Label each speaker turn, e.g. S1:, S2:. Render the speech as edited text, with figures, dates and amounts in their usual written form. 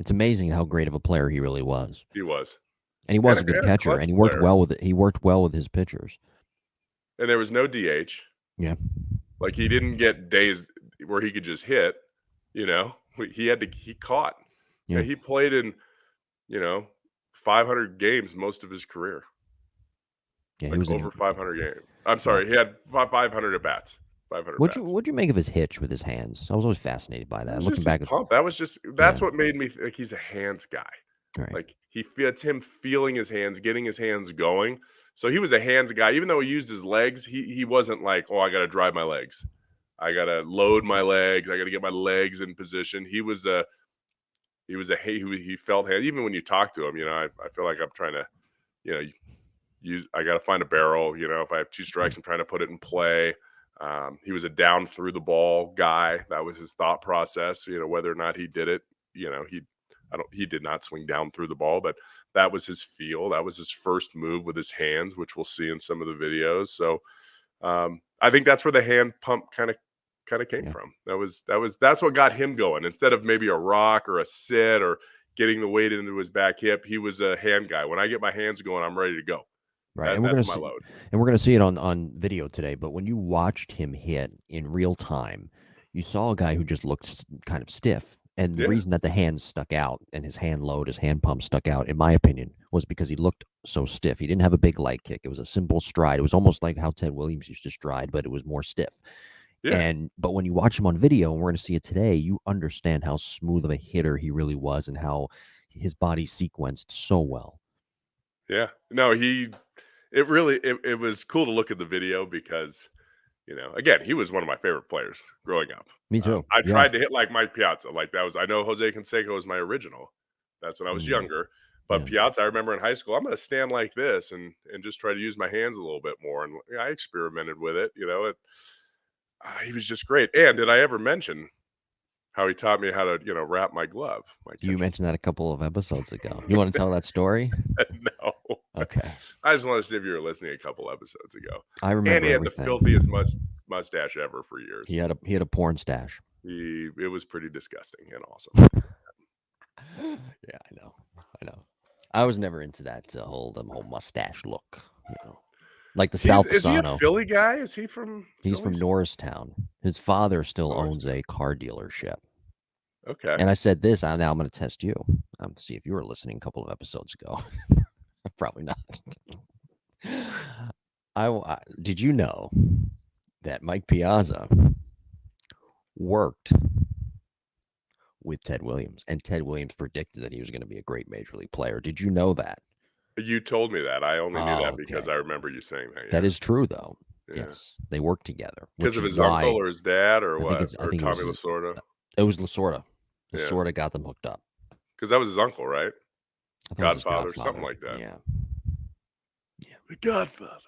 S1: It's amazing how great of a player he really was.
S2: He was.
S1: And he was a
S2: And
S1: good
S2: a
S1: catcher, and
S2: clutch
S1: he worked
S2: player.
S1: well with it. He worked well with his pitchers.
S2: And there was no DH.
S1: Yeah.
S2: Like, he didn't get days where he could just hit, you know? He caught.
S1: Yeah.
S2: And he played in, 500 games most of his career.
S1: Yeah, he
S2: Like,
S1: was
S2: over 500 games. I'm
S1: yeah.
S2: sorry, he had 500 at bats. 500 bats.
S1: What'd you make of his hitch with his hands? I was always fascinated by
S2: It
S1: that.
S2: was
S1: Looking
S2: just his
S1: back at
S2: pump.
S1: yeah,
S2: That's what made me think he's a hands guy.
S1: right.
S2: Like, it's him feeling his hands, getting his hands going. So he was a hands guy. Even though he used his legs, he wasn't like, "Oh, I gotta drive my legs. I gotta load my legs. I gotta get my legs in position." He felt hand. Even when you talk to him, I feel like I'm trying to, you know, I gotta find a barrel. If I have two strikes, I'm trying to put it in play. He was a down through the ball guy. That was his thought process. Whether or not he did it, he did not swing down through the ball, but that was his feel. That was his first move with his hands, which we'll see in some of the videos. So I think that's where the hand pump kind of came
S1: Yeah.
S2: from. That's what got him going. Instead of maybe a rock or a sit or getting the weight into his back hip, he was a hand guy. When I get my hands going, I'm ready to go.
S1: Right.
S2: That's my load.
S1: And we're gonna see it on video today, but when you watched him hit in real time, you saw a guy who just looked kind of stiff. And the
S2: Yeah.
S1: reason that the hands stuck out and his hand pump stuck out, in my opinion, was because he looked so stiff. He didn't have a big leg kick. It was a simple stride. It was almost like how Ted Williams used to stride, but it was more stiff.
S2: Yeah.
S1: But when you watch him on video, and we're going to see it today, you understand how smooth of a hitter he really was and how his body sequenced so well.
S2: Yeah. No, it was cool to look at the video because, again, he was one of my favorite players growing up.
S1: Me too.
S2: I
S1: Yeah.
S2: tried to hit like Mike Piazza. Like, I know Jose Canseco was my original. That's when I was
S1: Mm,
S2: younger. But
S1: yeah.
S2: Piazza, I remember in high school, I'm going to stand like this and just try to use my hands a little bit more. And I experimented with it. He was just great. And did I ever mention how he taught me how to, wrap my glove, my
S1: You
S2: catcher's
S1: mentioned that a couple of episodes ago. You want to tell that story?
S2: no.
S1: Okay.
S2: I just wanted to see if you were listening a couple episodes ago.
S1: I
S2: And
S1: remember
S2: he had the
S1: everything.
S2: filthiest mustache ever for years.
S1: He had a porn stash.
S2: It was pretty disgusting and awesome.
S1: Yeah, I know. I was never into that whole mustache look, like the Sal
S2: Is he a
S1: Fasano.
S2: Philly guy? Is he from
S1: He's
S2: Philly?
S1: from Norristown. His father still owns
S2: Norristown.
S1: a car dealership.
S2: Okay.
S1: And I said this. Now I'm going to test you. See if you were listening a couple of episodes ago. Probably not. Did you know that Mike Piazza worked with Ted Williams, and Ted Williams predicted that he was going to be a great major league player? Did you know that?
S2: You told me that. I only knew
S1: Oh,
S2: that because
S1: okay.
S2: I remember you saying that.
S1: That
S2: Yeah.
S1: is true, though.
S2: Yeah.
S1: Yes, they worked together,
S2: Because
S1: which
S2: of
S1: is
S2: his
S1: why
S2: uncle or his dad or
S1: I think
S2: what? Or
S1: it was
S2: Tommy Lasorda?
S1: it was Lasorda.
S2: Yeah.
S1: Lasorda got them hooked up.
S2: Because that was his uncle, right?
S1: I thought it was his
S2: Godfather, something
S1: godfather.
S2: like that.
S1: Yeah.
S2: The Godfather.